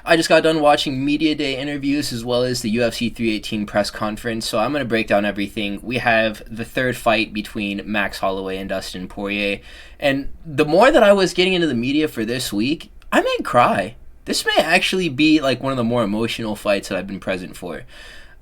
I just got done watching Media Day interviews as well as the UFC 318 press conference, so I'm going to break down everything. We have the third fight between Max Holloway and Dustin Poirier, and the more that I was getting into the media for this week, I may cry. This may actually be like one of the more emotional fights that I've been present for.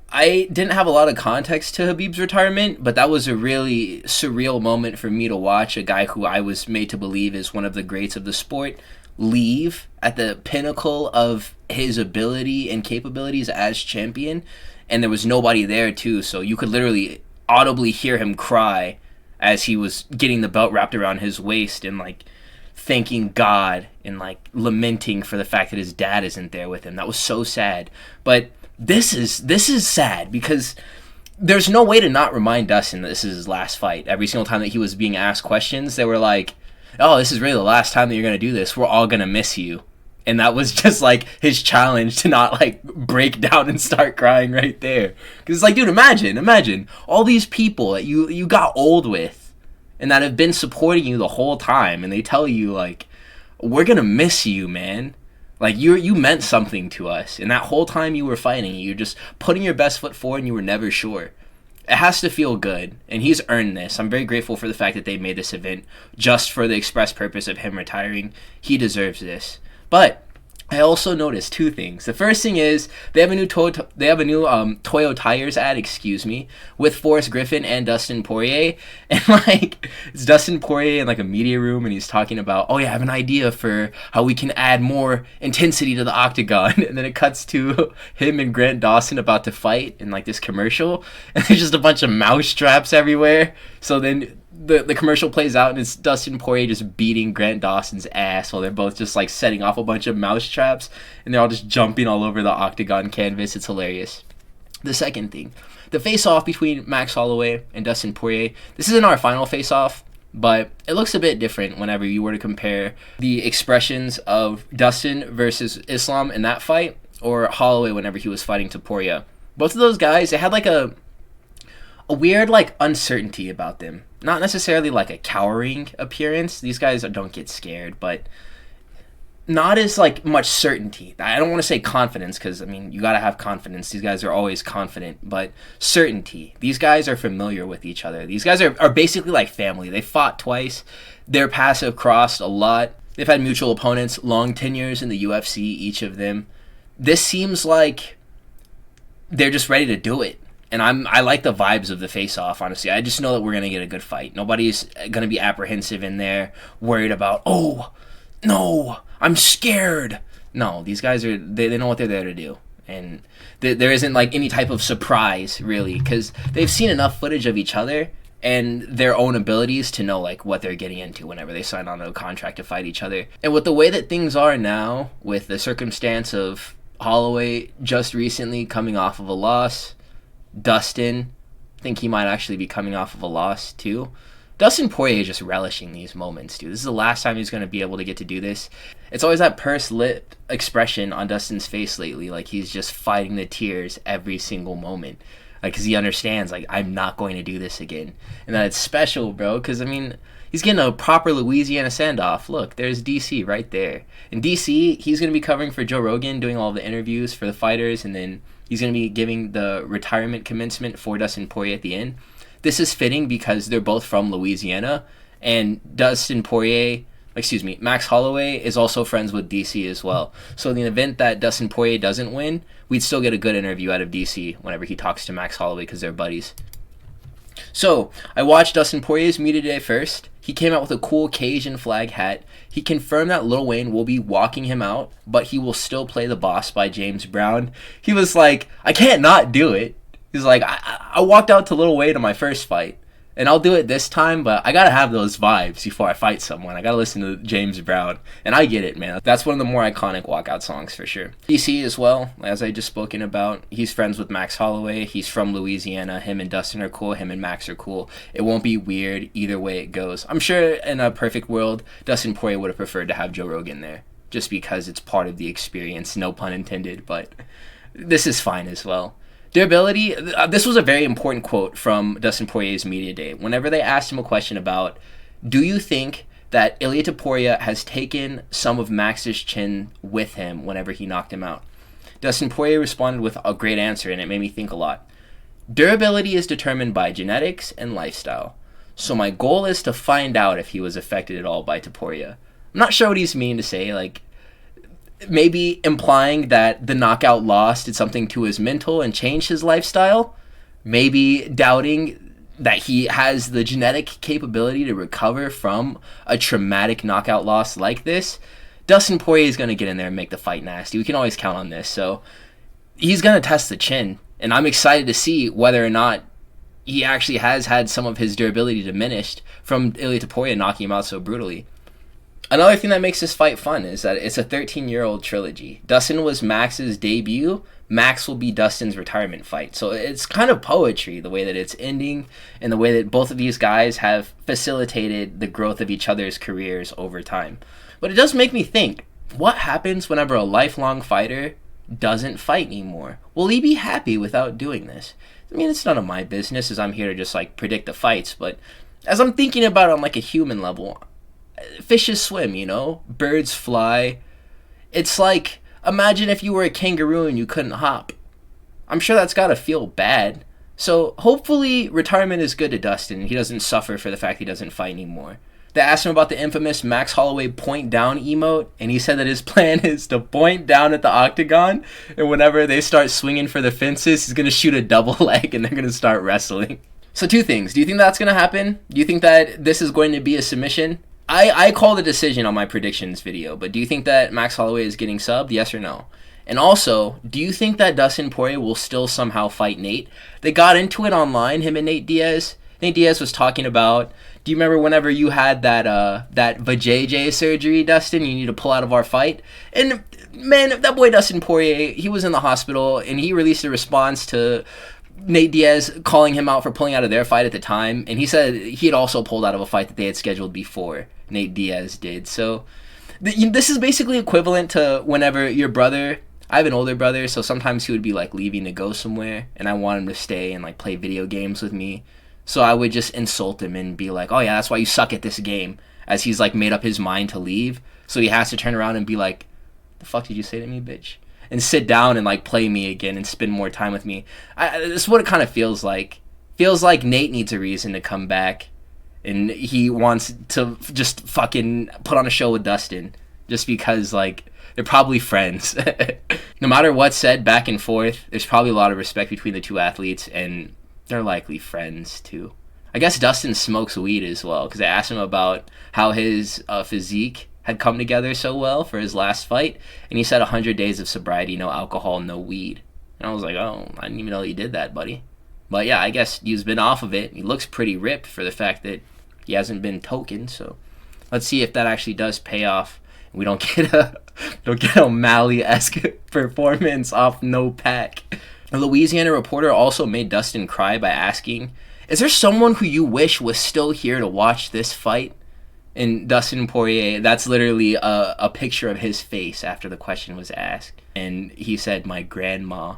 I didn't have a lot of context to Khabib's retirement, but that was a really surreal moment for me to watch a guy who I was made to believe is one of the greats of the sport leave at the pinnacle of his ability and capabilities as champion, and there was nobody there too, so you could literally audibly hear him cry as he was getting the belt wrapped around his waist and like thanking God and like lamenting for the fact that his dad isn't there with him. That was so sad. But this is sad because there's no way to not remind Dustin that this is his last fight. Every single time that he was being asked questions, they were like, oh, this is really the last time that you're going to do this. We're all going to miss you. And that was just like his challenge to not like break down and start crying right there. Because it's like, dude, imagine all these people that you got old with and that have been supporting you the whole time. And they tell you like, we're going to miss you, man. Like, you meant something to us. And that whole time you were fighting, you're just putting your best foot forward and you were never sure. It has to feel good. And he's earned this. I'm very grateful for the fact that they made this event just for the express purpose of him retiring. He deserves this. But I also noticed two things. The first thing is they have a new Toyo Tires ad, with Forrest Griffin and Dustin Poirier, and like it's Dustin Poirier in like a media room, and he's talking about, oh yeah, I have an idea for how we can add more intensity to the octagon, and then it cuts to him and Grant Dawson about to fight in like this commercial, and there's just a bunch of mouse traps everywhere. So then the commercial plays out and it's Dustin Poirier just beating Grant Dawson's ass while they're both just like setting off a bunch of mouse traps and they're all just jumping all over the octagon canvas. It's hilarious. The second thing, the face-off between Max Holloway and Dustin Poirier. This isn't our final face-off, but it looks a bit different whenever you were to compare the expressions of Dustin versus Islam in that fight or Holloway whenever he was fighting to Poirier. Both of those guys, they had like a weird like uncertainty about them. Not necessarily like a cowering appearance. These guys don't get scared, but not as like much certainty. I don't want to say confidence because I mean you gotta have confidence. These guys are always confident, but certainty. These guys are familiar with each other. These guys are basically like family. They fought twice. Their paths have crossed a lot. They've had mutual opponents, long tenures in the UFC, each of them. This seems like they're just ready to do it. And I like the vibes of the face-off, honestly. I just know that we're going to get a good fight. Nobody's going to be apprehensive in there, worried about, oh, no, I'm scared. No, these guys they know what they're there to do. And there isn't like any type of surprise, really, because they've seen enough footage of each other and their own abilities to know like what they're getting into whenever they sign on to a contract to fight each other. And with the way that things are now, with the circumstance of Holloway just recently coming off of a loss, Dustin, I think he might actually be coming off of a loss too. Dustin Poirier is just relishing these moments, dude. This is the last time he's going to be able to get to do this. It's always that pursed lip expression on Dustin's face lately, like he's just fighting the tears every single moment. Like, because he understands, like, I'm not going to do this again. And that it's special, bro, because, I mean, he's getting a proper Louisiana send-off. Look, there's DC right there. In DC, he's going to be covering for Joe Rogan, doing all the interviews for the fighters, and then he's going to be giving the retirement commencement for Dustin Poirier at the end. This is fitting because they're both from Louisiana, and Max Holloway is also friends with DC as well. So in the event that Dustin Poirier doesn't win, we'd still get a good interview out of DC whenever he talks to Max Holloway because they're buddies. So I watched Dustin Poirier's media today first. He came out with a cool Cajun flag hat. He confirmed that Lil Wayne will be walking him out, but he will still play The Boss by James Brown. He was like, I can't not do it. He's like, I walked out to Lil Wayne in my first fight, and I'll do it this time, but I gotta have those vibes before I fight someone. I gotta listen to James Brown, and I get it, man. That's one of the more iconic walkout songs for sure. DC as well, as I just spoken about, he's friends with Max Holloway. He's from Louisiana. Him and Dustin are cool. Him and Max are cool. It won't be weird either way it goes. I'm sure in a perfect world, Dustin Poirier would have preferred to have Joe Rogan there, just because it's part of the experience, no pun intended, but this is fine as well. Durability, this was a very important quote from Dustin Poirier's media day. Whenever they asked him a question about, do you think that Ilia Topuria has taken some of Max's chin with him whenever he knocked him out. Dustin Poirier responded with a great answer, and it made me think a lot. Durability is determined by genetics and lifestyle. So my goal is to find out if he was affected at all by Topuria. I'm not sure what he's meaning to say, like maybe implying that the knockout loss did something to his mental and changed his lifestyle. Maybe doubting that he has the genetic capability to recover from a traumatic knockout loss like this. Dustin Poirier is going to get in there and make the fight nasty. We can always count on this. So he's going to test the chin. And I'm excited to see whether or not he actually has had some of his durability diminished from Ilia Topuria knocking him out so brutally. Another thing that makes this fight fun is that it's a 13-year-old trilogy. Dustin was Max's debut. Max will be Dustin's retirement fight. So it's kind of poetry, the way that it's ending and the way that both of these guys have facilitated the growth of each other's careers over time. But it does make me think, what happens whenever a lifelong fighter doesn't fight anymore? Will he be happy without doing this? I mean, it's none of my business, as I'm here to just like predict the fights, but as I'm thinking about it on like a human level, fishes swim, you know? Birds fly. It's like, imagine if you were a kangaroo and you couldn't hop. I'm sure that's gotta feel bad. So hopefully retirement is good to Dustin. He doesn't suffer for the fact he doesn't fight anymore. They asked him about the infamous Max Holloway point down emote, and he said that his plan is to point down at the octagon, and whenever they start swinging for the fences, he's going to shoot a double leg, and they're going to start wrestling. So two things. Do you think that's going to happen? Do you think that this is going to be a submission? I called a decision on my predictions video, but do you think that Max Holloway is getting subbed? Yes or no? And also, do you think that Dustin Poirier will still somehow fight Nate? They got into it online, him and Nate Diaz. Nate Diaz was talking about, do you remember whenever you had that vajayjay surgery, Dustin? You need to pull out of our fight? And man, that boy Dustin Poirier, he was in the hospital, and he released a response to Nate Diaz calling him out for pulling out of their fight at the time, and he said he had also pulled out of a fight that they had scheduled before Nate Diaz did. So this is basically equivalent to whenever your brother, I have an older brother, so sometimes he would be like leaving to go somewhere, and I want him to stay and like play video games with me. So I would just insult him and be like, oh yeah, that's why you suck at this game, as he's like made up his mind to leave. So he has to turn around and be like, the fuck did you say to me, bitch? And sit down and like play me again and spend more time with me. This is what it kind of feels like. Feels like Nate needs a reason to come back, and he wants to just fucking put on a show with Dustin just because like they're probably friends. No matter what's said back and forth, there's probably a lot of respect between the two athletes, and they're likely friends too. I guess Dustin smokes weed as well, because I asked him about how his physique had come together so well for his last fight, and he said 100 days of sobriety, no alcohol, no weed. And I was like, oh, I didn't even know you did that, buddy. But yeah, I guess he's been off of it. He looks pretty ripped for the fact that he hasn't been token, so let's see if that actually does pay off. We don't get a O'Malley-esque performance off no pack. A Louisiana reporter also made Dustin cry by asking, is there someone who you wish was still here to watch this fight? And Dustin Poirier, that's literally a picture of his face after the question was asked. And he said, my grandma.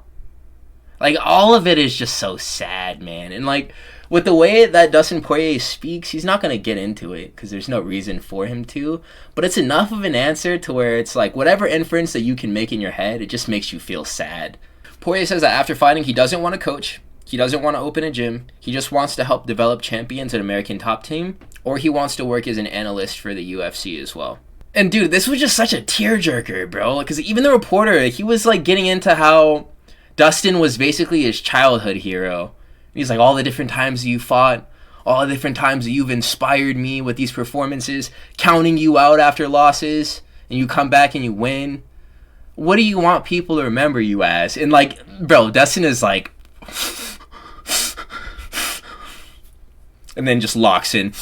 Like, all of it is just so sad, man. And like, with the way that Dustin Poirier speaks, he's not going to get into it because there's no reason for him to. But it's enough of an answer to where it's like, whatever inference that you can make in your head, it just makes you feel sad. Poirier says that after fighting, he doesn't want to coach, he doesn't want to open a gym, he just wants to help develop champions at American Top Team, or he wants to work as an analyst for the UFC as well. And dude, this was just such a tearjerker, bro, because even the reporter, he was like getting into how Dustin was basically his childhood hero. He's like, all the different times you fought, all the different times that you've inspired me with these performances, counting you out after losses, and you come back and you win. What do you want people to remember you as? And like, bro, Dustin is like, and then just locks in.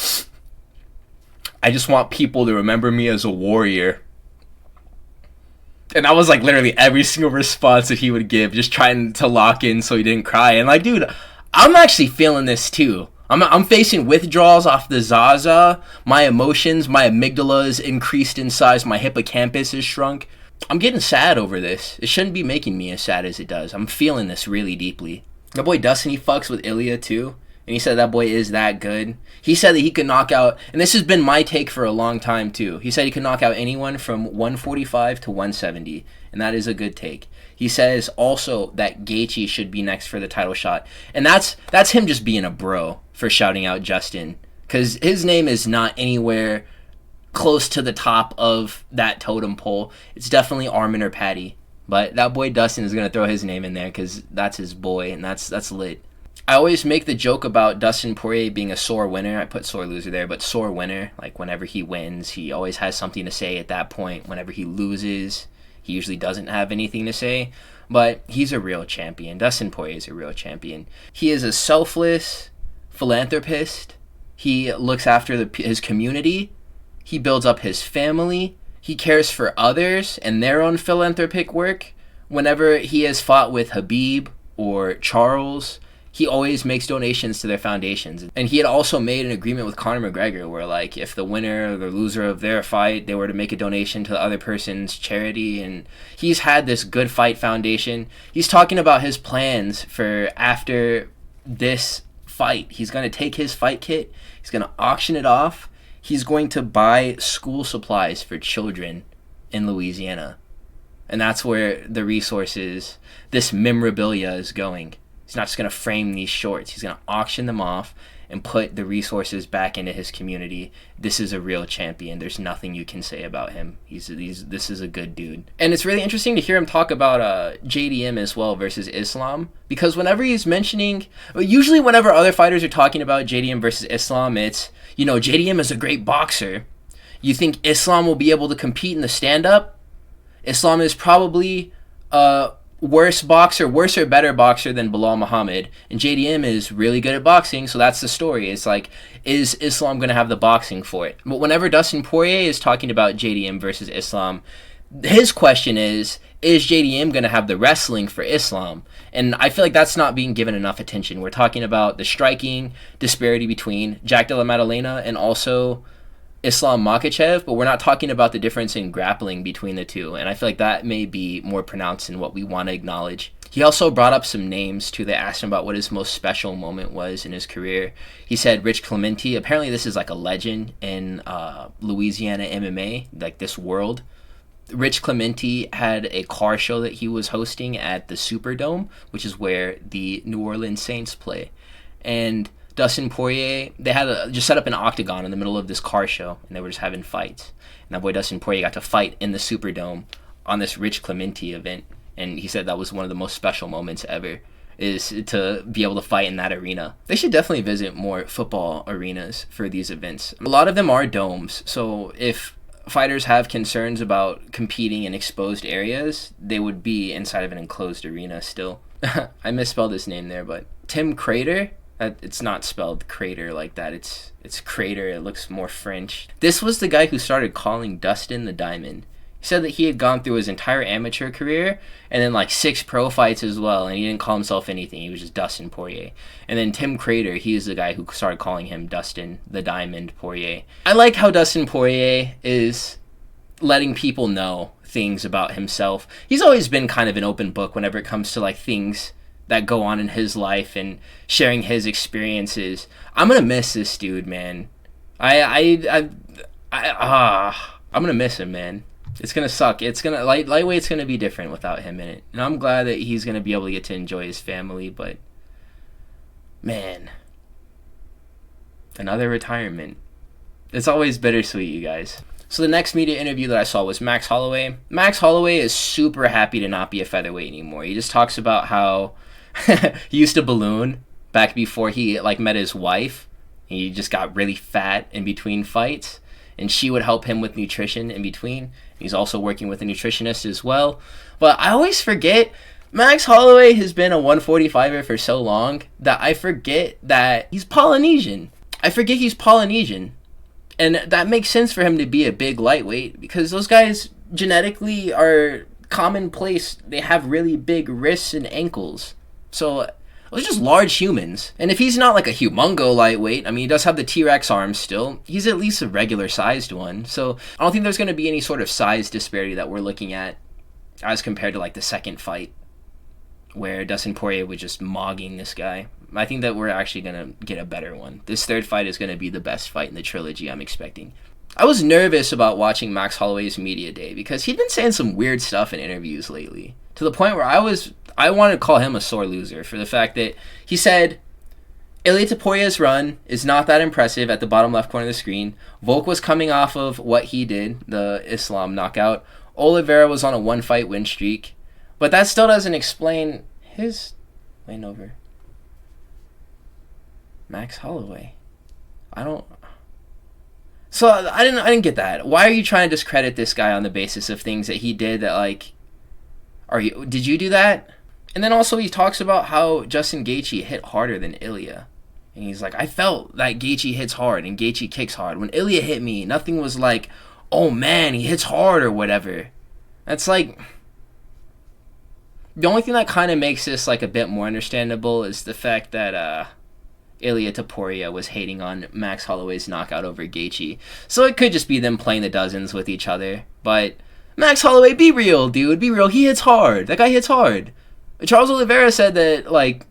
I just want people to remember me as a warrior. And that was like literally every single response that he would give, just trying to lock in so he didn't cry. And like, dude, I'm actually feeling this too. I'm facing withdrawals off the Zaza. My emotions, my amygdala is increased in size. My hippocampus is shrunk. I'm getting sad over this. It shouldn't be making me as sad as it does. I'm feeling this really deeply. The boy Dustin, he fucks with Ilia too. And he said that boy is that good. He said that he could knock out, and this has been my take for a long time too. He said he could knock out anyone from 145 to 170, and that is a good take. He says also that Gaethje should be next for the title shot, and that's him just being a bro for shouting out Justin, because his name is not anywhere close to the top of that totem pole. It's definitely Armin or Patty, but that boy Dustin is gonna throw his name in there because that's his boy, and that's lit. I always make the joke about Dustin Poirier being a sore winner. I put sore loser there, but sore winner. Like, whenever he wins, he always has something to say at that point. Whenever he loses, he usually doesn't have anything to say. But he's a real champion. Dustin Poirier is a real champion. He is a selfless philanthropist. He looks after his community. He builds up his family. He cares for others and their own philanthropic work. Whenever he has fought with Khabib or Charles, he always makes donations to their foundations. And he had also made an agreement with Conor McGregor where, like, if the winner or the loser of their fight, they were to make a donation to the other person's charity. And he's had this good fight foundation. He's talking about his plans for after this fight. He's going to take his fight kit. He's going to auction it off. He's going to buy school supplies for children in Louisiana. And that's where the resources, this memorabilia is going. He's not just going to frame these shorts. He's going to auction them off and put the resources back into his community. This is a real champion. There's nothing you can say about him. This is a good dude. And it's really interesting to hear him talk about JDM as well versus Islam. Because whenever he's mentioning, usually whenever other fighters are talking about JDM versus Islam, it's, JDM is a great boxer. You think Islam will be able to compete in the stand-up? Islam is probably worse or better boxer than Bilal Muhammad, and JDM is really good at boxing, so that's the story. It's like, is Islam going to have the boxing for it? But whenever Dustin Poirier is talking about JDM versus Islam, his question is JDM going to have the wrestling for Islam? And I feel like that's not being given enough attention. We're talking about the striking disparity between Jack Della Maddalena and also Islam Makhachev, but we're not talking about the difference in grappling between the two, and I feel like that may be more pronounced than what we want to acknowledge. He also brought up some names too. They asked him about what his most special moment was in his career. He said Rich Clemente. Apparently this is like a legend in Louisiana MMA, like this world. Rich Clemente had a car show that he was hosting at the Superdome, which is where the New Orleans Saints play, and Dustin Poirier, they had just set up an octagon in the middle of this car show, and they were just having fights. And that boy Dustin Poirier got to fight in the Superdome on this Rich Clemente event, and he said that was one of the most special moments ever, is to be able to fight in that arena. They should definitely visit more football arenas for these events. A lot of them are domes, so if fighters have concerns about competing in exposed areas, they would be inside of an enclosed arena still. I misspelled his name there, but Tim Crater. It's not spelled crater like that. It's crater. It looks more French. This was the guy who started calling Dustin the Diamond. He said that he had gone through his entire amateur career and then like 6 pro fights as well, and he didn't call himself anything. He was just Dustin Poirier. And then Tim Crater, he is the guy who started calling him Dustin the Diamond Poirier. I like how Dustin Poirier is letting people know things about himself. He's always been kind of an open book whenever it comes to like things that go on in his life and sharing his experiences. I'm gonna miss this dude, man. I'm gonna miss him, man. It's gonna suck. It's gonna lightweight's gonna be different without him in it, and I'm glad that he's gonna be able to get to enjoy his family. But man, another retirement. It's always bittersweet, you guys. So the next media interview that I saw was Max Holloway. Max Holloway is super happy to not be a featherweight anymore. He just talks about how he used to balloon back before he met his wife. He just got really fat in between fights, and she would help him with nutrition in between. He's also working with a nutritionist as well. But I always forget, Max Holloway has been a 145er for so long that I forget that he's Polynesian. And that makes sense for him to be a big lightweight because those guys genetically are commonplace. They have really big wrists and ankles. So those are just large humans. And if he's not like a humongo lightweight, I mean, he does have the T-Rex arms still. He's at least a regular sized one. So I don't think there's going to be any sort of size disparity that we're looking at as compared to like the second fight where Dustin Poirier was just mogging this guy. I think that we're actually going to get a better one. This third fight is going to be the best fight in the trilogy, I'm expecting. I was nervous about watching Max Holloway's media day because he'd been saying some weird stuff in interviews lately, to the point where I wanted to call him a sore loser for the fact that he said Ilia Topuria's run is not that impressive at the bottom left corner of the screen. Volk was coming off of what he did, the Islam knockout. Oliveira was on a one-fight win streak. But that still doesn't explain his win over Max Holloway. So I didn't get that. Why are you trying to discredit this guy on the basis of things that he did that, like, did you do that? And then also he talks about how Justin Gaethje hit harder than Ilia. And he's like, I felt that Gaethje hits hard and Gaethje kicks hard. When Ilia hit me, nothing was like, oh man, he hits hard or whatever. That's like, the only thing that kind of makes this like a bit more understandable is the fact that Ilia Topuria was hating on Max Holloway's knockout over Gaethje. So it could just be them playing the dozens with each other. But Max Holloway, be real, dude. Be real. He hits hard. That guy hits hard. Charles Oliveira said that, like,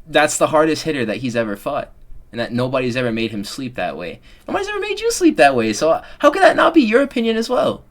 that's the hardest hitter that he's ever fought. And that nobody's ever made him sleep that way. Nobody's ever made you sleep that way. So how could that not be your opinion as well?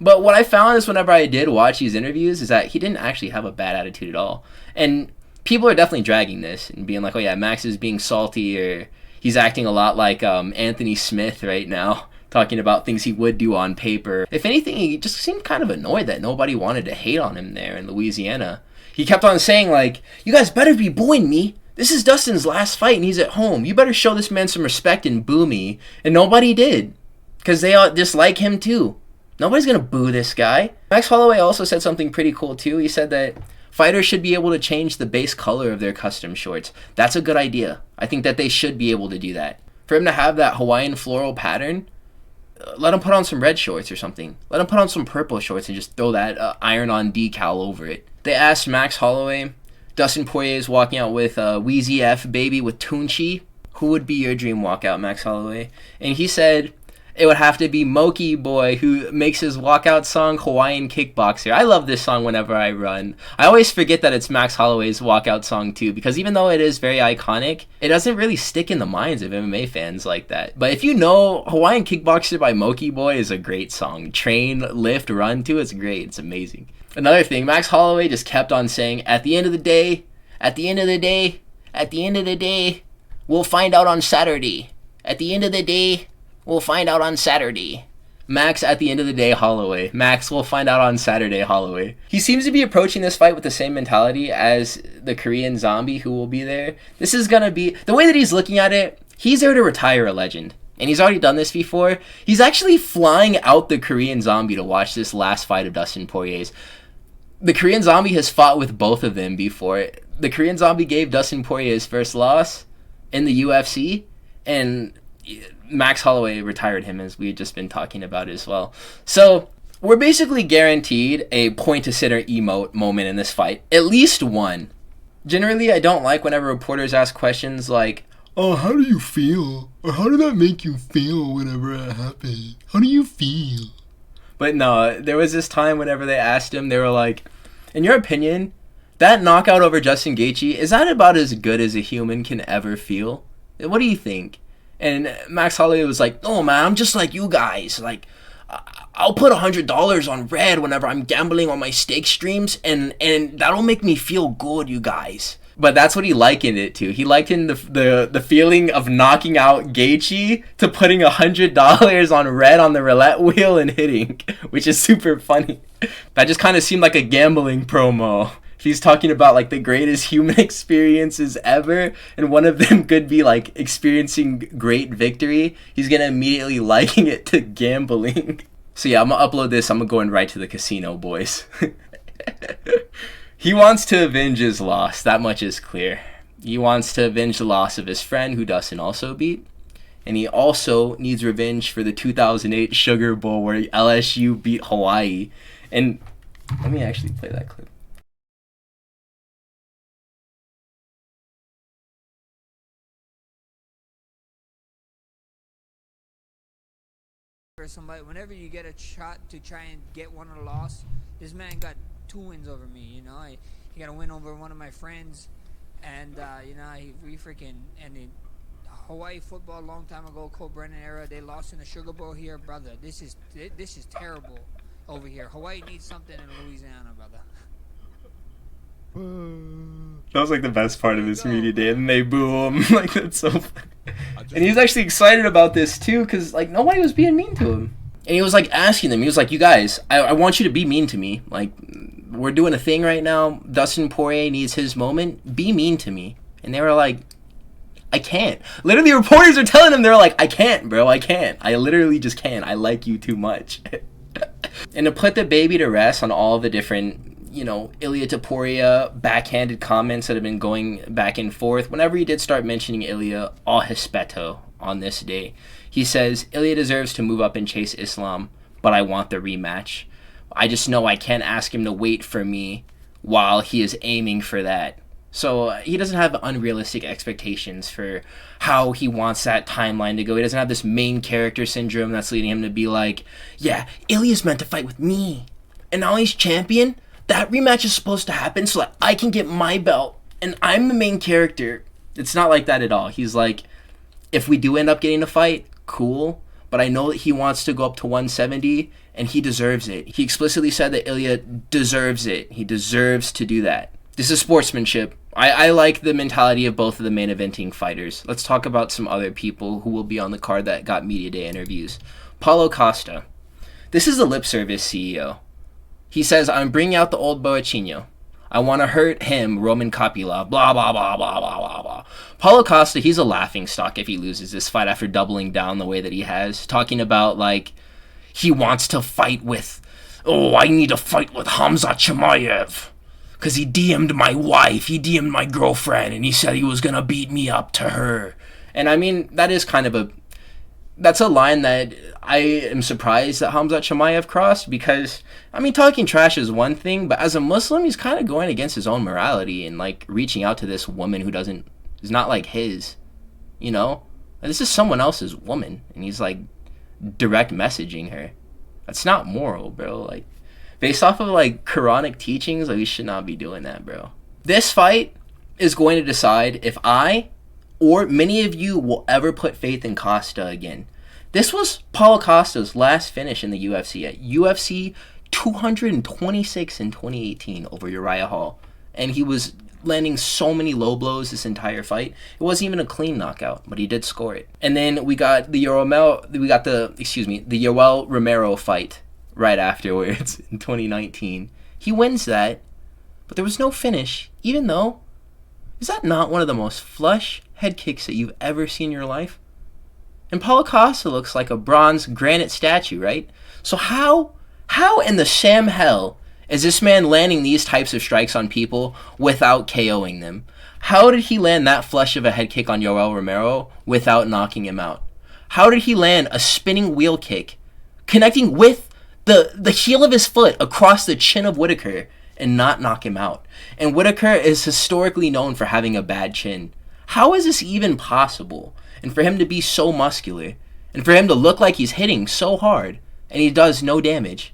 But what I found is whenever I did watch these interviews is that he didn't actually have a bad attitude at all. And people are definitely dragging this and being like, oh yeah, Max is being salty, or he's acting a lot like Anthony Smith right now, talking about things he would do on paper. If anything, he just seemed kind of annoyed that nobody wanted to hate on him there in Louisiana. He kept on saying, like, you guys better be booing me. This is Dustin's last fight and he's at home. You better show this man some respect and boo me. And nobody did, because they all dislike him too. Nobody's going to boo this guy. Max Holloway also said something pretty cool too. He said that fighters should be able to change the base color of their custom shorts. That's a good idea. I think that they should be able to do that. For him to have that Hawaiian floral pattern, let him put on some red shorts or something. Let him put on some purple shorts and just throw that iron-on decal over it. They asked Max Holloway, Dustin Poirier is walking out with Wheezy F Baby with Tunchi. Who would be your dream walkout, Max Holloway? And he said it would have to be Moki Boy, who makes his walkout song Hawaiian Kickboxer. I love this song whenever I run. I always forget that it's Max Holloway's walkout song too, because even though it is very iconic, it doesn't really stick in the minds of MMA fans like that. But if you know, Hawaiian Kickboxer by Moki Boy is a great song. Train, lift, run to, it's great. It's amazing. Another thing, Max Holloway just kept on saying, at the end of the day, we'll find out on Saturday. At the end of the day, we'll find out on Saturday. Max, at the end of the day, Holloway. Max, we'll find out on Saturday, Holloway. He seems to be approaching this fight with the same mentality as the Korean Zombie who will be there. This is going to be, the way that he's looking at it, he's there to retire a legend. And he's already done this before. He's actually flying out the Korean Zombie to watch this last fight of Dustin Poirier's. The Korean Zombie has fought with both of them before. The Korean Zombie gave Dustin Poirier his first loss in the UFC, and Max Holloway retired him, as we had just been talking about as well. So we're basically guaranteed a point-to-sitter emote moment in this fight. At least one. Generally, I don't like whenever reporters ask questions like, oh, how do you feel? Or how did that make you feel whenever it happened? How do you feel? But no, there was this time whenever they asked him, they were like, in your opinion, that knockout over Justin Gaethje, is that about as good as a human can ever feel? What do you think? And Max Holloway was like, no, man, I'm just like you guys. Like, I'll put $100 on red whenever I'm gambling on my stake streams, and that'll make me feel good, you guys. But that's what he likened it to. He likened the feeling of knocking out Gaethje to putting $100 on red on the roulette wheel and hitting, which is super funny. That just kind of seemed like a gambling promo. He's talking about like the greatest human experiences ever, and one of them could be like experiencing great victory. He's gonna immediately liken it to gambling. So yeah, I'm gonna upload this. I'm going right to the casino, boys. He wants to avenge his loss. That much is clear. He wants to avenge the loss of his friend, who Dustin also beat. And he also needs revenge for the 2008 Sugar Bowl where LSU beat Hawaii. And let me actually play that clip. For somebody, whenever you get a shot to try and get one of the loss, this man got 2 wins over me. You know, he got a win over one of my friends, And he freaking and in Hawaii football a long time ago, Cole Brennan era, they lost in the Sugar Bowl here, brother. This is terrible over here. Hawaii needs something in Louisiana, brother. That was like the best part of this media day, and they boo him. Like, that's so funny. And he was actually excited about this too, because like nobody was being mean to him. And he was like asking them, he was like, you guys, I want you to be mean to me. Like, we're doing a thing right now. Dustin Poirier needs his moment. Be mean to me. And they were like, I can't. Literally, reporters are telling him, they're like, I can't, bro. I can't. I literally just can't. I like you too much. And to put the baby to rest on all the different, Ilya to Poirier backhanded comments that have been going back and forth, whenever he did start mentioning Ilya, all hispeto on this day. He says, Ilya deserves to move up and chase Islam, but I want the rematch. I just know I can't ask him to wait for me while he is aiming for that. So he doesn't have unrealistic expectations for how he wants that timeline to go. He doesn't have this main character syndrome that's leading him to be like, yeah, Ilya's meant to fight with me. And now he's champion. That rematch is supposed to happen so that I can get my belt. And I'm the main character. It's not like that at all. He's like, if we do end up getting a fight, cool. But I know that he wants to go up to 170, and he deserves it. He explicitly said that Ilya deserves it. He deserves to do that. This is sportsmanship. I like the mentality of both of the main eventing fighters. Let's talk about some other people who will be on the card that got media day interviews. Paulo Costa. This is the lip service CEO. He says, I'm bringing out the old Boachino. I want to hurt him, Roman Coppola, blah, blah, blah, blah, blah, blah, blah. Paulo Costa, he's a laughingstock if he loses this fight after doubling down the way that he has. Talking about, like, he wants to fight with, I need to fight with Khamzat Chimaev. Because he DM'd my wife, he DM'd my girlfriend, and he said he was going to beat me up to her. And I mean, that is kind of that's a line that I am surprised that Khamzat Chimaev crossed, because, I mean, talking trash is one thing, but as a Muslim, he's kind of going against his own morality and, like, reaching out to this woman who is not like his, This is someone else's woman, and he's, like, direct messaging her. That's not moral, bro. Like, based off of, like, Quranic teachings, like, we should not be doing that, bro. This fight is going to decide if I or many of you will ever put faith in Costa again. This was Paulo Costa's last finish in the UFC at UFC 226 in 2018 over Uriah Hall. And he was landing so many low blows this entire fight. It wasn't even a clean knockout, but he did score it. And then we got the Yoel Romero fight right afterwards in 2019. He wins that, but there was no finish, even though, is that not one of the most flush head kicks that you've ever seen in your life? And Paulo Costa looks like a bronze granite statue, right? So how in the Sam hell is this man landing these types of strikes on people without KOing them? How did he land that flush of a head kick on Yoel Romero without knocking him out? How did he land a spinning wheel kick connecting with the heel of his foot across the chin of Whitaker and not knock him out? And Whitaker is historically known for having a bad chin. How is this even possible? And for him to be so muscular, and for him to look like he's hitting so hard, and he does no damage.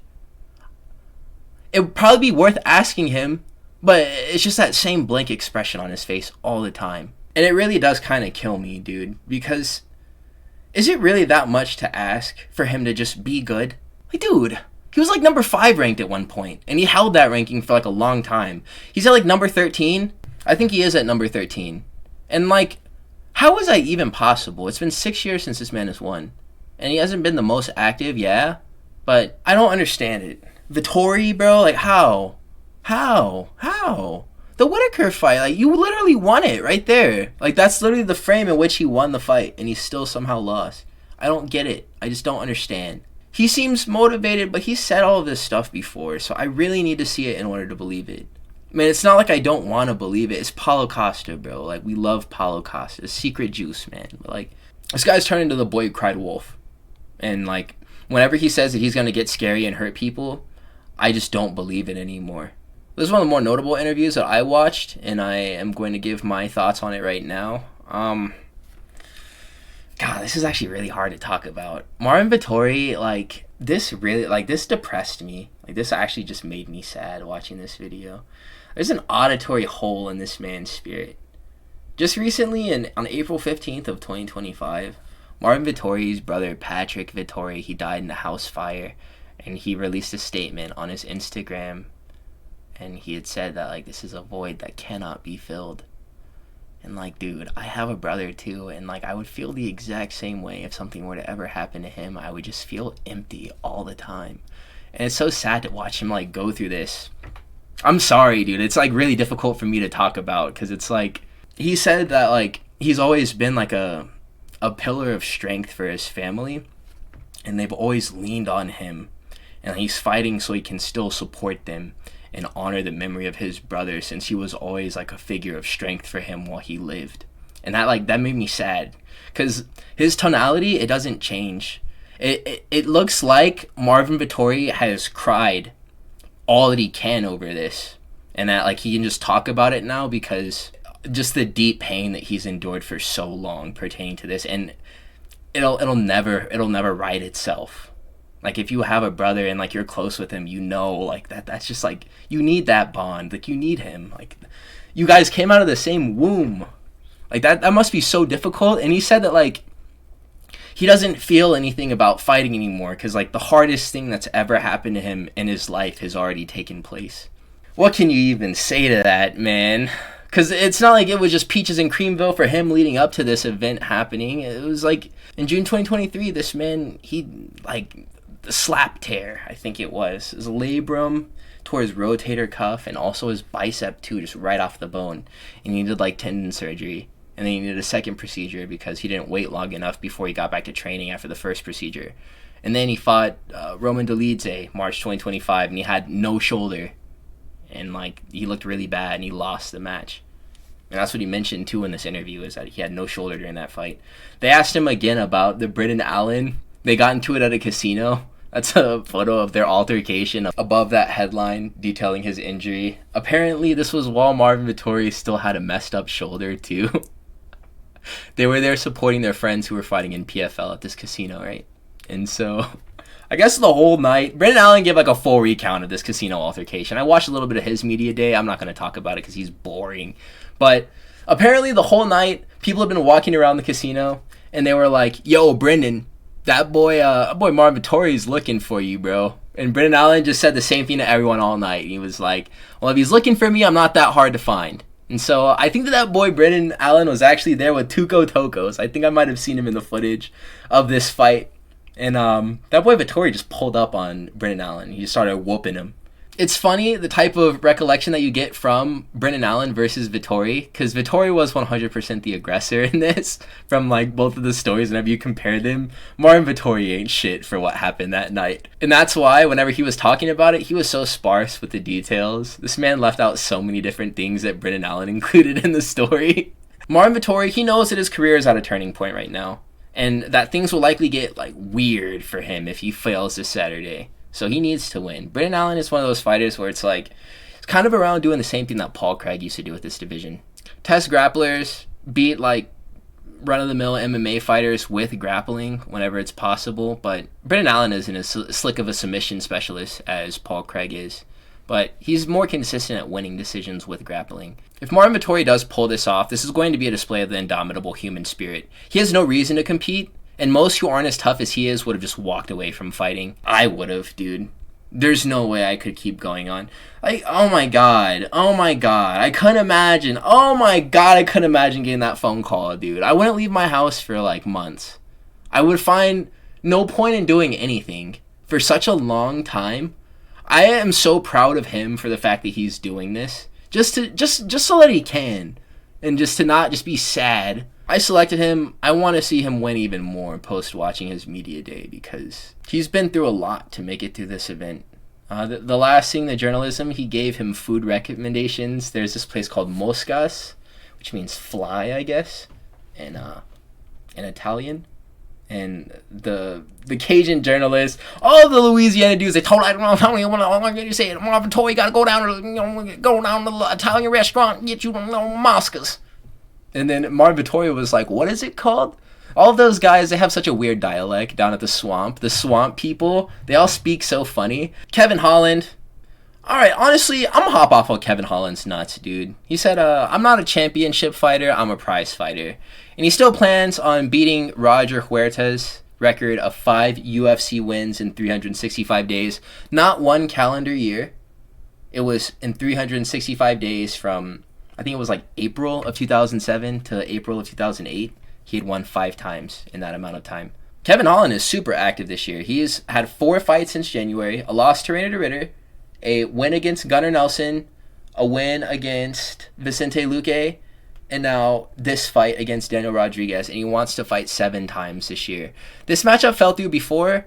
It would probably be worth asking him, but it's just that same blank expression on his face all the time. And it really does kind of kill me, dude, because is it really that much to ask for him to just be good? Like, dude, he was like number 5 ranked at one point, and he held that ranking for like a long time. He's at like number 13. I think he is at number 13. And like, how is that even possible? It's been 6 years since this man has won. And he hasn't been the most active, yeah, but I don't understand it. Vettori, bro, like how? The Whitaker fight, like, you literally won it right there. Like, that's literally the frame in which he won the fight, and he still somehow lost. I don't get it. I just don't understand. He seems motivated, but he's said all of this stuff before, so I really need to see it in order to believe it. Man, it's not like I don't want to believe it. It's Paulo Costa, bro. Like, we love Paulo Costa. Secret juice, man. But, like, this guy's turned into the boy who cried wolf. And, like, whenever he says that he's going to get scary and hurt people, I just don't believe it anymore. This is one of the more notable interviews that I watched, and I am going to give my thoughts on it right now. God, this is actually really hard to talk about. Marvin Vettori, like, this depressed me. Like, this actually just made me sad watching this video. There's an auditory hole in this man's spirit. Just recently, on April 15th of 2025, Marvin Vettori's brother, Patrick Vettori, he died in a house fire, and he released a statement on his Instagram, and he had said that, like, this is a void that cannot be filled. And, like, dude, I have a brother, too, and, like, I would feel the exact same way if something were to ever happen to him. I would just feel empty all the time. And it's so sad to watch him, like, go through this. I'm sorry, dude. It's, like, really difficult for me to talk about, because it's, like, he said that, like, he's always been, like, a pillar of strength for his family, and they've always leaned on him, and he's fighting so he can still support them and honor the memory of his brother, since he was always like a figure of strength for him while he lived. And that made me sad, because his tonality, it doesn't change. It looks like Marvin Vettori has cried all that he can over this, and that, like, he can just talk about it now because just the deep pain that he's endured for so long pertaining to this, and it'll never right itself. Like, if you have a brother and, like, you're close with him, you know, like, that's just, like, you need that bond. Like, you need him. Like, you guys came out of the same womb. Like, that must be so difficult. And he said that, like, he doesn't feel anything about fighting anymore because, like, the hardest thing that's ever happened to him in his life has already taken place. What can you even say to that, man? Because it's not like it was just peaches and creamville for him leading up to this event happening. It was, like, in June 2023, this man, he, like, the slap tear, I think it was. His labrum tore his rotator cuff and also his bicep too, just right off the bone. And he needed, like, tendon surgery. And then he needed a second procedure because he didn't wait long enough before he got back to training after the first procedure. And then he fought Roman Dolidze, March 2025, and he had no shoulder. And, like, he looked really bad and he lost the match. And that's what he mentioned too in this interview, is that he had no shoulder during that fight. They asked him again about the Brendan Allen. They got into it at a casino. That's a photo of their altercation above that headline detailing his injury. Apparently, this was while Marvin Vettori still had a messed up shoulder, too. They were there supporting their friends who were fighting in PFL at this casino, right? And so, I guess the whole night, Brendan Allen gave, like, a full recount of this casino altercation. I watched a little bit of his media day. I'm not going to talk about it because he's boring. But apparently, the whole night, people have been walking around the casino, and they were like, yo, Brendan, that boy Marvin Vettori is looking for you, bro. And Brendan Allen just said the same thing to everyone all night. He was like, well, if he's looking for me, I'm not that hard to find. And so I think that boy Brendan Allen was actually there with Tuco Tocos. I think I might have seen him in the footage of this fight. And that boy Vettori just pulled up on Brendan Allen. He just started whooping him. It's funny, the type of recollection that you get from Brendan Allen versus Vettori, because Vettori was 100% the aggressor in this, from, like, both of the stories. Whenever you compare them, Marvin Vettori ain't shit for what happened that night. And that's why, whenever he was talking about it, he was so sparse with the details. This man left out so many different things that Brendan Allen included in the story. Marvin Vettori, he knows that his career is at a turning point right now, and that things will likely get, like, weird for him if he fails this Saturday. So he needs to win. Brendan Allen is one of those fighters where it's like, it's kind of around doing the same thing that Paul Craig used to do with this division. Test grapplers, beat, like, run-of-the-mill MMA fighters with grappling whenever it's possible. But Brendan Allen isn't as slick of a submission specialist as Paul Craig is. But he's more consistent at winning decisions with grappling. If Marvin Vettori does pull this off, this is going to be a display of the indomitable human spirit. He has no reason to compete. And most who aren't as tough as he is would have just walked away from fighting. I would have, dude. There's no way I could keep going on. Like, oh my god. I couldn't imagine. I couldn't imagine getting that phone call, dude. I wouldn't leave my house for, like, months. I would find no point in doing anything for such a long time. I am so proud of him for the fact that he's doing this. Just so that he can. And just to not just be sad. I selected him. I want to see him win even more post watching his media day, because he's been through a lot to make it through this event. The last thing, the journalism, he gave him food recommendations. There's this place called Moscas, which means fly, I guess, in Italian. And the Cajun journalist, all the Louisiana dudes, they told, I don't know, you say, Marvin Vettori, got to go down to the Italian restaurant and get you Moscas. And then Marvin Vettori was like, what is it called? All of those guys, they have such a weird dialect down at the swamp. The swamp people, they all speak so funny. Kevin Holland, All right, honestly, I'm gonna hop off on Kevin Holland's nuts, dude. He said, "I'm not a championship fighter. I'm a prize fighter," and he still plans on beating Roger Huerta's record of 5 UFC wins in 365 days. Not one calendar year. It was in 365 days from, I think it was like April of 2007 to April of 2008. He had won 5 times in that amount of time. Kevin Holland is super active this year. He's had 4 fights since January: a loss to Reina de Ritter, a win against Gunnar Nelson, a win against Vicente Luque, and now this fight against Daniel Rodriguez, and he wants to fight 7 times this year. This matchup fell through before.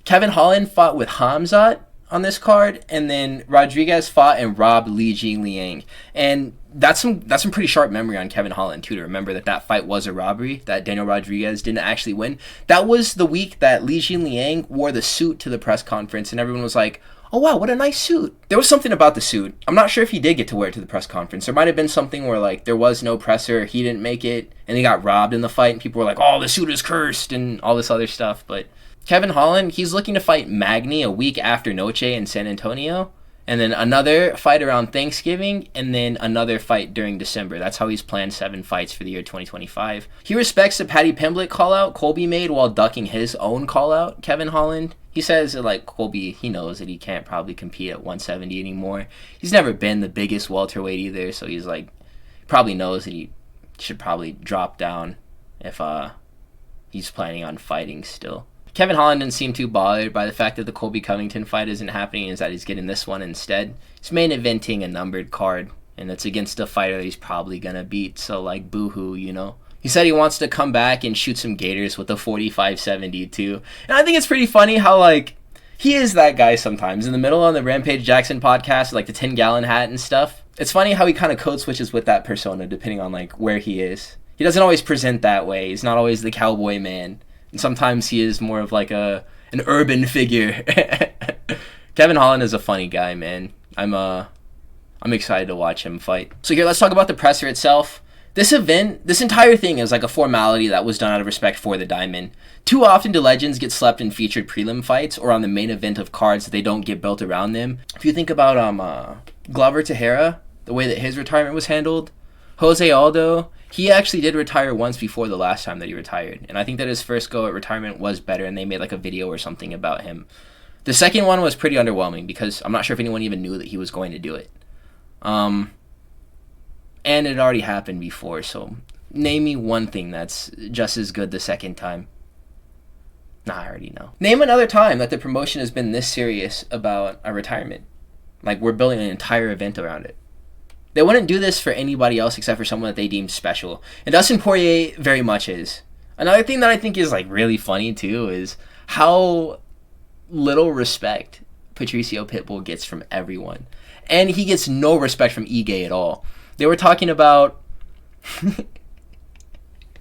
Kevin Holland fought with Hamzat on this card, and then Rodriguez fought and robbed Li Jingliang. And that's some pretty sharp memory on Kevin Holland, too, to remember that fight was a robbery, that Daniel Rodriguez didn't actually win. That was the week that Li Jingliang wore the suit to the press conference, and everyone was like, "Oh wow, what a nice suit." There was something about the suit. I'm not sure if he did get to wear it to the press conference. There might have been something where like there was no presser, he didn't make it, and he got robbed in the fight, and people were like, "Oh, the suit is cursed," and all this other stuff. But Kevin Holland, he's looking to fight Magny a week after Noche in San Antonio, and then another fight around Thanksgiving, and then another fight during December. That's how he's planned 7 fights for the year 2025. He respects the Paddy Pimblett call-out Colby made while ducking his own call-out, Kevin Holland. He says that, like, Colby, he knows that he can't probably compete at 170 anymore. He's never been the biggest welterweight either, so he's like, probably knows that he should probably drop down if he's planning on fighting still. Kevin Holland didn't seem too bothered by the fact that the Colby Covington fight isn't happening, is that he's getting this one instead. He's main eventing a numbered card, and it's against a fighter that he's probably gonna beat, so like, boo-hoo, you know? He said he wants to come back and shoot some gators with a 45-70 too. And I think it's pretty funny how, like, he is that guy sometimes. In the middle on the Rampage Jackson podcast, like the 10-gallon hat and stuff, it's funny how he kind of code switches with that persona depending on, like, where he is. He doesn't always present that way. He's not always the cowboy man. And sometimes he is more of like an urban figure. Kevin Holland is a funny guy, man. I'm excited to watch him fight. So here, let's talk about the presser itself. This event, this entire thing is like a formality that was done out of respect for the Diamond. Too often do legends get slept in featured prelim fights or on the main event of cards that they don't get built around them. If you think about Glover Teixeira, the way that his retirement was handled, Jose Aldo, he actually did retire once before the last time that he retired. And I think that his first go at retirement was better, and they made like a video or something about him. The second one was pretty underwhelming because I'm not sure if anyone even knew that he was going to do it. And it already happened before, so name me one thing that's just as good the second time. Nah, I already know. Name another time that the promotion has been this serious about a retirement. Like, we're building an entire event around it. They wouldn't do this for anybody else except for someone that they deemed special. And Dustin Poirier very much is. Another thing that I think is, like, really funny, too, is how little respect Patricio Pitbull gets from everyone. And he gets no respect from Ige at all. They were talking about...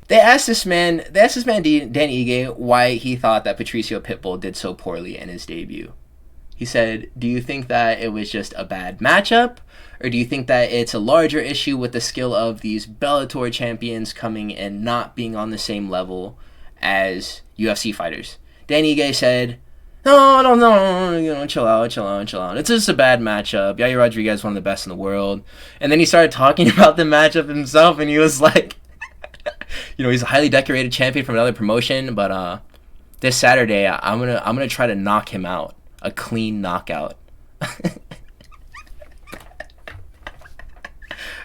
They asked this man Dan Ige why he thought that Patricio Pitbull did so poorly in his debut. He said, "Do you think that it was just a bad matchup? Or do you think that it's a larger issue with the skill of these Bellator champions coming and not being on the same level as UFC fighters?" Dan Ige said, No, chill out. It's just a bad matchup. Yair Rodriguez, one of the best in the world. And then he started talking about the matchup himself, and he was like, he's a highly decorated champion from another promotion, but this Saturday, I'm gonna try to knock him out. A clean knockout.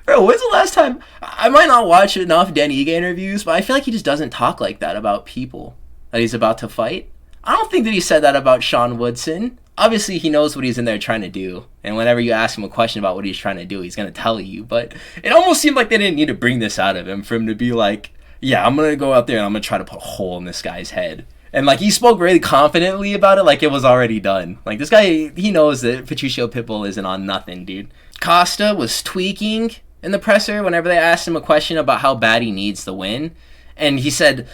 Bro, when's the last time... I might not watch enough Dan Ige interviews, but I feel like he just doesn't talk like that about people that he's about to fight. I don't think that he said that about Sean Woodson. Obviously, he knows what he's in there trying to do. And whenever you ask him a question about what he's trying to do, he's going to tell you. But it almost seemed like they didn't need to bring this out of him for him to be like, yeah, I'm going to go out there and I'm going to try to put a hole in this guy's head. And, like, he spoke really confidently about it like it was already done. Like, this guy, he knows that Patricio Pitbull isn't on nothing, dude. Costa was tweaking in the presser whenever they asked him a question about how bad he needs the win. And he said,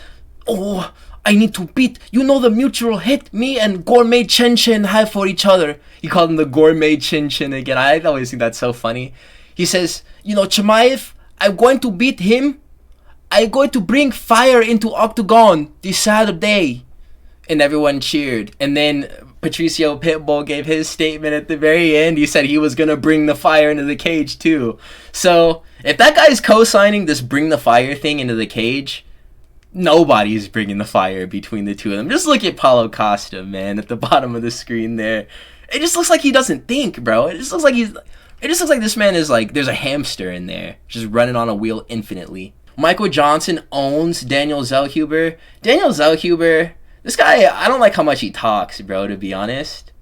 "Oh, I need to beat, the mutual hit me and Gourmet Chin Chin have for each other." He called him the Gourmet Chin Chin again. I always think that's so funny. He says, Chimaev, I'm going to beat him. I'm going to bring fire into Octagon this Saturday. And everyone cheered. And then Patricio Pitbull gave his statement at the very end. He said he was going to bring the fire into the cage too. So if that guy's co-signing this bring the fire thing into the cage, nobody's bringing the fire between the two of them. Just look at Paulo Costa, man, at the bottom of the screen there. It just looks like he doesn't think, bro. It just looks like this man is like, there's a hamster in there just running on a wheel infinitely. Michael Johnson owns Daniel Zellhuber. Daniel Zellhuber, this guy, I don't like how much he talks, bro, to be honest.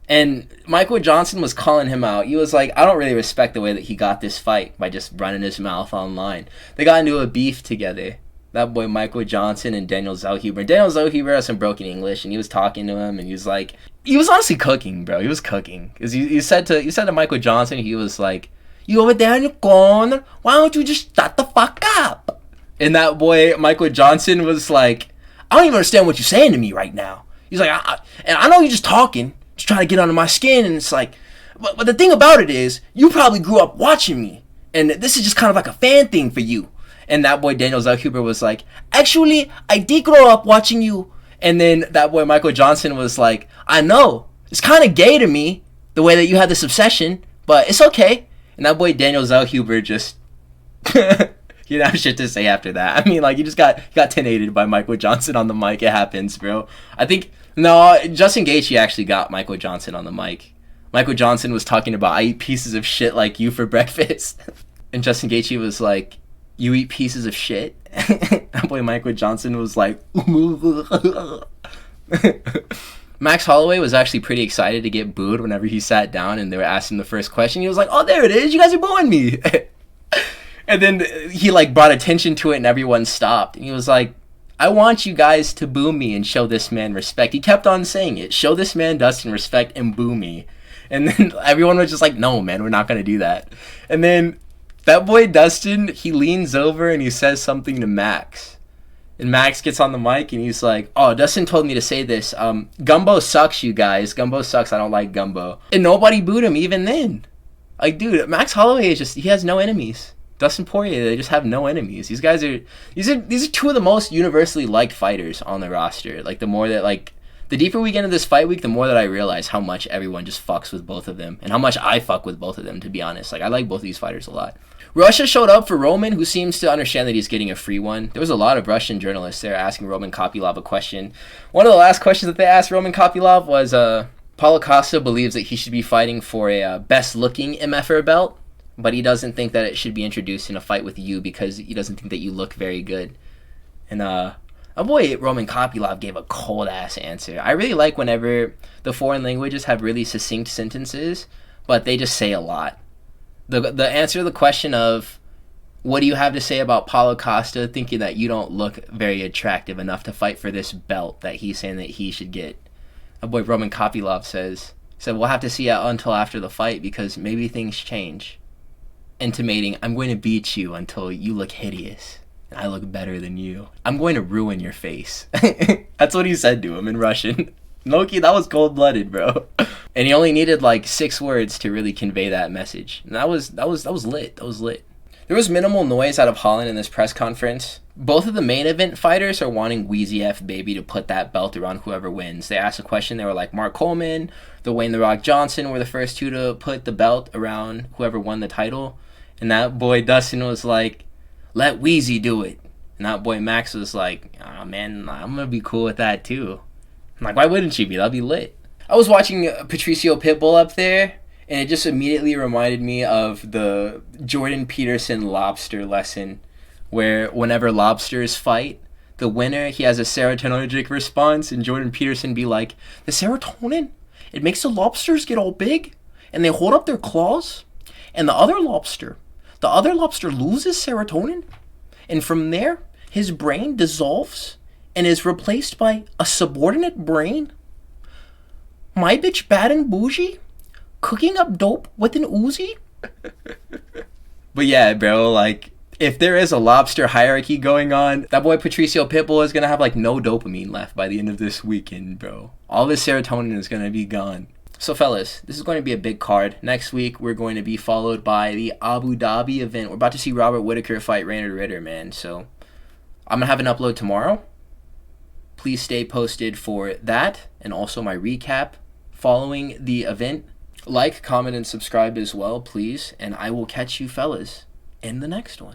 And Michael Johnson was calling him out. He was like, I don't really respect the way that he got this fight by just running his mouth online. They got into a beef together. That boy Michael Johnson and Daniel Zellhuber. Daniel Zellhuber has some broken English, and he was talking to him, and he was like, he was honestly cooking, bro. He was cooking. Because he said to Michael Johnson, he was like, you over there in the corner, why don't you just shut the fuck up? And that boy Michael Johnson was like, I don't even understand what you're saying to me right now. He's like, and I know you're just talking, just trying to get under my skin, and it's like, but the thing about it is, you probably grew up watching me, and this is just kind of like a fan thing for you. And that boy Daniel Zellhuber was like, actually, I did grow up watching you. And then that boy Michael Johnson was like, I know, it's kind of gay to me, the way that you had this obsession, but it's okay. And that boy Daniel Zellhuber just... You didn't have shit to say after that. I mean, like, you just got 10-8'd by Michael Johnson on the mic. It happens, bro. I think, no, Justin Gaethje actually got Michael Johnson on the mic. Michael Johnson was talking about, I eat pieces of shit like you for breakfast. And Justin Gaethje was like, you eat pieces of shit? That boy Michael Johnson was like, Max Holloway was actually pretty excited to get booed whenever he sat down and they were asking the first question. He was like, oh, there it is. You guys are booing me. And then he like brought attention to it and everyone stopped. And he was like, I want you guys to boo me and show this man respect. He kept on saying it. Show this man Dustin respect and boo me. And then everyone was just like, no, man, we're not going to do that. And then that boy Dustin, he leans over and he says something to Max. And Max gets on the mic and he's like, oh, Dustin told me to say this. Gumbo sucks, you guys. Gumbo sucks. I don't like gumbo. And nobody booed him even then. Like, dude, Max Holloway is just, he has no enemies. Dustin Poirier, they just have no enemies. These guys are these are two of the most universally liked fighters on the roster. Like, the more that, like, the deeper we get into this fight week, the more that I realize how much everyone just fucks with both of them. And how much I fuck with both of them, to be honest. Like, I like both of these fighters a lot. Russia showed up for Roman, who seems to understand that he's getting a free one. There was a lot of Russian journalists there asking Roman Kopylov a question. One of the last questions that they asked Roman Kopylov was, Paulo Costa believes that he should be fighting for a best-looking MFR belt, but he doesn't think that it should be introduced in a fight with you because he doesn't think that you look very good. And our boy Roman Kopylov gave a cold-ass answer. I really like whenever the foreign languages have really succinct sentences, but they just say a lot. The answer to the question of, what do you have to say about Paulo Costa thinking that you don't look very attractive enough to fight for this belt that he's saying that he should get? Our boy Roman Kopylov said, we'll have to see it until after the fight because maybe things change. Intimating, I'm going to beat you until you look hideous and I look better than you. I'm going to ruin your face. That's what he said to him in Russian. Loki, that was cold-blooded, bro. And he only needed like 6 words to really convey that message. And that was lit. That was lit. There was minimal noise out of Holland in this press conference. Both of the main event fighters are wanting Wheezy F Baby to put that belt around whoever wins. They asked a question. They were like, Mark Coleman, Dwayne The Rock Johnson were the first two to put the belt around whoever won the title. And that boy Dustin was like, let Wheezy do it. And that boy Max was like, oh man, I'm going to be cool with that too. I'm like, why wouldn't you be? That'll be lit. I was watching Patricio Pitbull up there, and it just immediately reminded me of the Jordan Peterson Lobster lesson, where whenever lobsters fight, the winner, he has a serotonergic response, and Jordan Peterson be like, the serotonin, it makes the lobsters get all big, and they hold up their claws, and the other lobster loses serotonin, and from there, his brain dissolves and is replaced by a subordinate brain. My bitch bad and bougie, cooking up dope with an Uzi. But yeah, bro, like, if there is a lobster hierarchy going on, that boy Patricio Pitbull is gonna have like no dopamine left by the end of this weekend, bro. All his serotonin is gonna be gone. So fellas, this is going to be a big card. Next week, we're going to be followed by the Abu Dhabi event. We're about to see Robert Whittaker fight Rainer Ritter, man. So I'm gonna have an upload tomorrow. please stay posted for that and also my recap following the event. Like, comment, and subscribe as well, please. And I will catch you fellas in the next one.